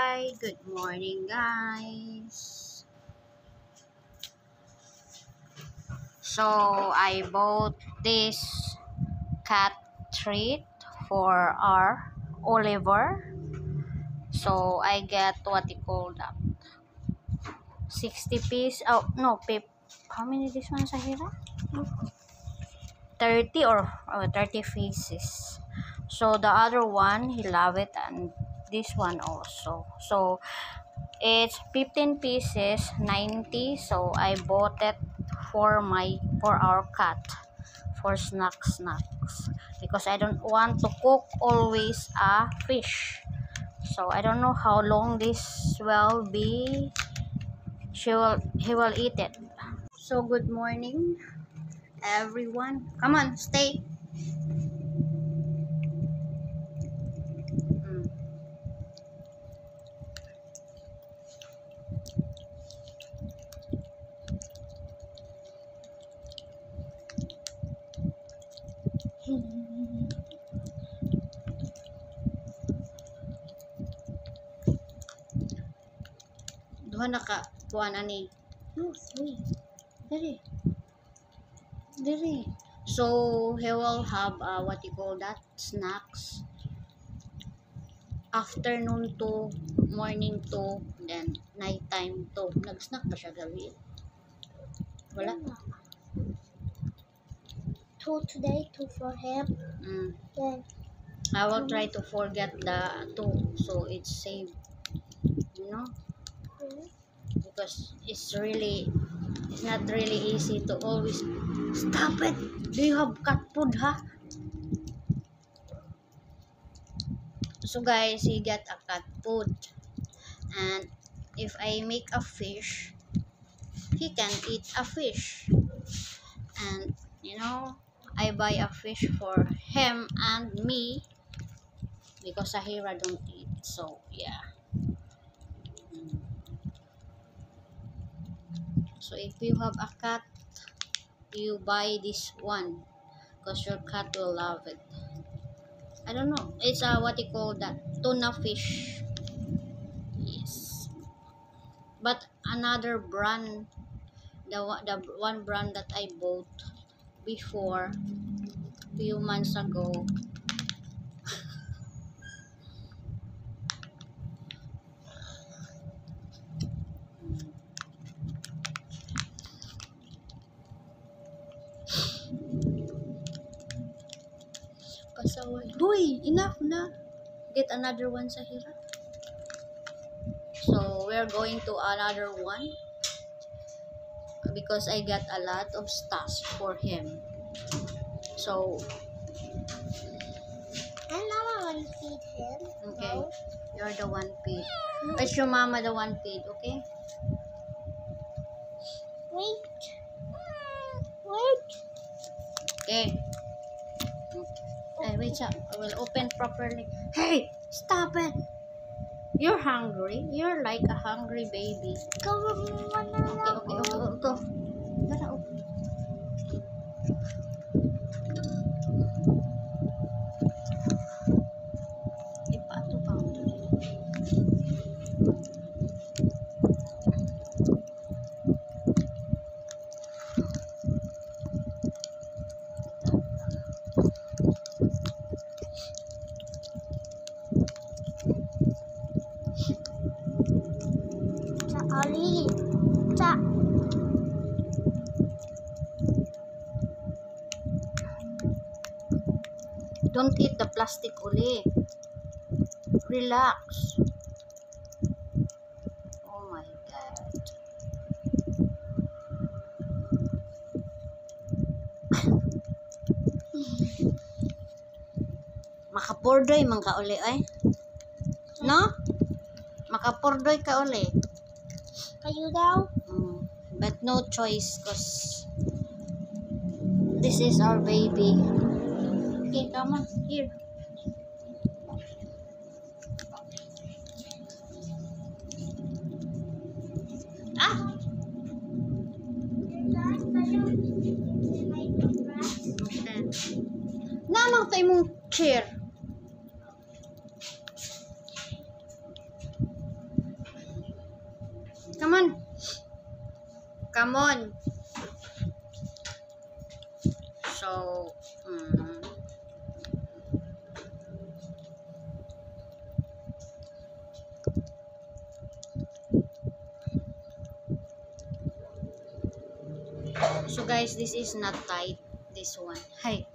Hi, good morning, guys. So, I bought this cat treat for our Oliver. So, I get what you call that 60 piece. Oh, no, how many this one, Sahira? 30 or 30 pieces. So, the other one, he love it, and this one also. So, it's 15 pieces, 90. So I bought it for our cat for snacks because I don't want to cook always a fish. So I don't know how long this will be. He will eat it. So good morning, everyone. Come on, stay. Duha na ka kuan ani. No, 3. Diri. So he will have what you call that, snacks, afternoon to, morning to, then nighttime to. Nag-snack ba siya gabi? Wala? 2 today, 2 for him. Then I will try to forget the 2 so it's safe. You know? Because it's not really easy to always stop it. Do you have cat food, ha? So guys, he get a cat food. And if I make a fish, he can eat a fish. And you know, I buy a fish for him and me because Sahira don't eat. So yeah. So if you have a cat, you buy this one because your cat will love it. I don't know. It's what you call that, tuna fish. Yes. But another brand, the one brand that I bought before few months ago. Pasaway. Hoy, enough na. Get another one, Sahira. So we're going to another one because I got a lot of stuff for him. So and Mama want to feed him. okay, No. you're the one feed. It's your mama the one feed, okay? Wait. Okay. Hey, wait up. I will open properly. Hey, stop it. You're hungry. You're like a hungry baby. Go. Okay. Go. Gotta open. Ipato pa. Ali. Don't eat the plastic uli. Relax. Oh my God. Makapurdoy man ka uli ay. No? Makapurdoy ka uli. Kayo daw? But no choice because this is our baby. Okay, come on. Here. Ah! Namang tayo mong chair. Come on. Come on. So, so guys, this is not tight. This one. Hey.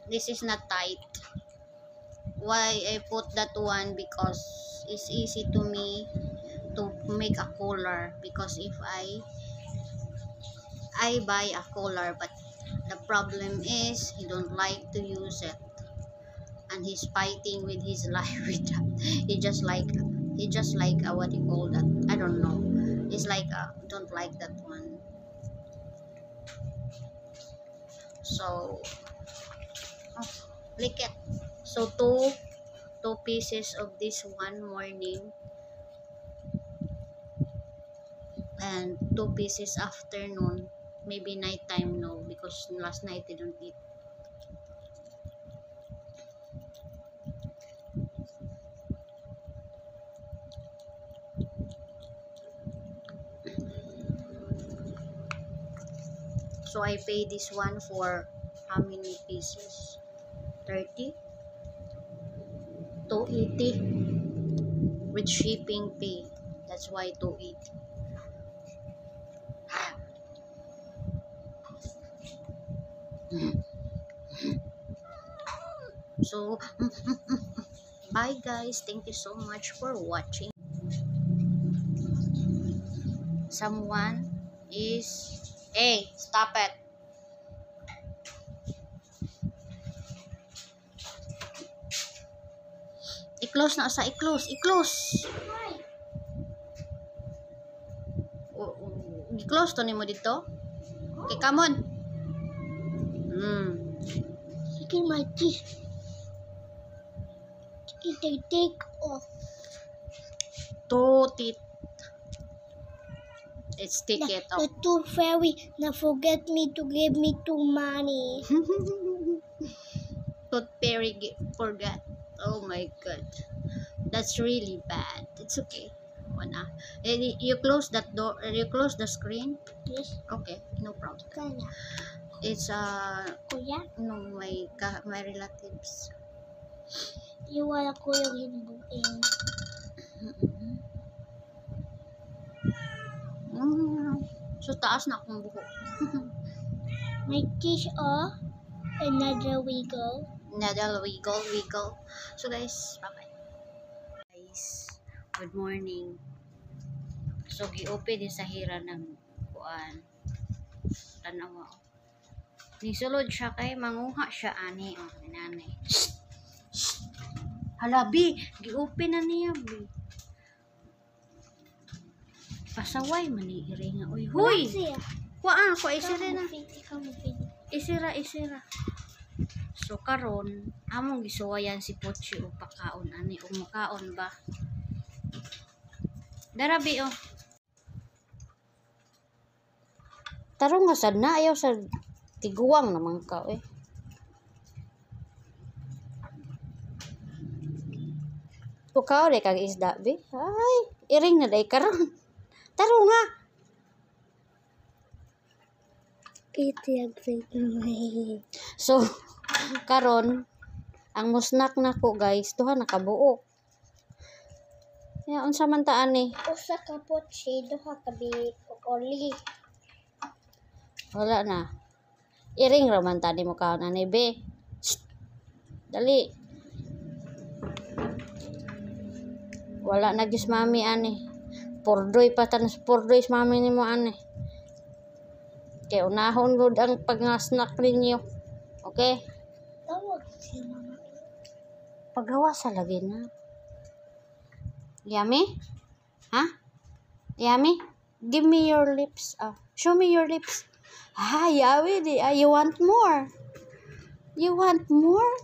This is not tight. Why I put that one? Because it's easy to me to make a collar. Because if I buy a collar, but the problem is he don't like to use it, and he's fighting with his life with that. He just like what do you call that? I don't know. It's like don't like that one. So lick it. So two pieces of this one morning and 2 pieces afternoon. Maybe nighttime, no, because last night I don't eat. So I pay this one for how many pieces? 30? 280 with shipping fee. That's why 280. So bye guys, thank you so much for watching. Someone is stop it. I-close na sa i-close. I-close to nimo dito. Okay, come on. Taking my teeth. They take off. 2 teeth. Let's take it The off. tooth fairy now forget me to give me 2 money. Tooth fairy forgot. Oh my god. That's really bad. It's okay. You close that door. You close the screen. Yes. Okay, no problem. Kaya. It's Kuya, no, my relatives. iwala ko yung hinbuin. So taas na akong buhok. My teeth off. Another wiggle. Nadal wiggle. So guys, bye-bye. Guys, good morning. So gi-open din sa hira ng kuan. Tanawa. Nisulod siya kay manguha siya ani nanay. Hala bi, gi-open na niya bi. Pasaway man ni iri nga. Uy, huy. Kuan ko isira na. Isira. So karon among gisuwayan si Pochi og pakaon ani og makaon ba. Darabi oh. Tarong nga sad na ayaw sa tiguang naman ka eh. Pukaw de kag isda bi. Ay, iring na day karon. Tarong nga. So karon ang musnak nako guys duha na kabuok. Ya unsa man ta ani? Usa ka Pochi, duha ka bi oli. Wala na. Iring raman ta mo kaon ani be. Shh. Dali. Wala na gis mami ani. Pordoy pa tan pordoy mami nimo ani. Kaya unahon gud ang pag-snack ninyo. Okay? Tawag si mama. Paggawa sa lagi na. Yummy? Huh? Yummy? Give me your lips. Show me your lips. Yummy. You want more? You want more?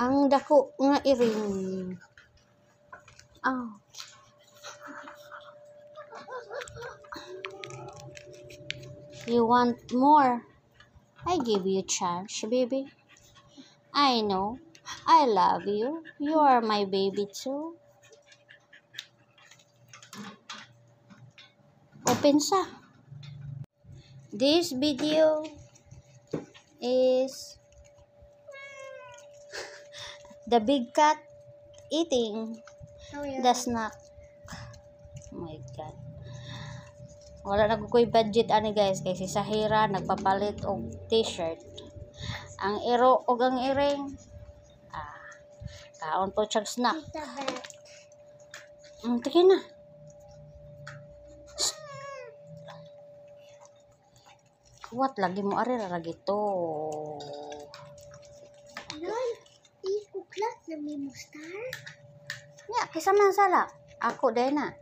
Ang dako nga iring. You want more? I give you a chance, baby. I know. I love you. You are my baby too. Open sa. This video is the big cat eating Oh, yeah. the snack. Oh my God. Wala na ko'y budget ani guys kay si Sahira nagpapalit og t-shirt. Ang iro og ang iring. Kaon po siyang snack. Tita Beth. Tingin na. What lagi mo ari lagi to. Lol, di ko class na may mustar. Ya, kisa man sala. Ako dai na.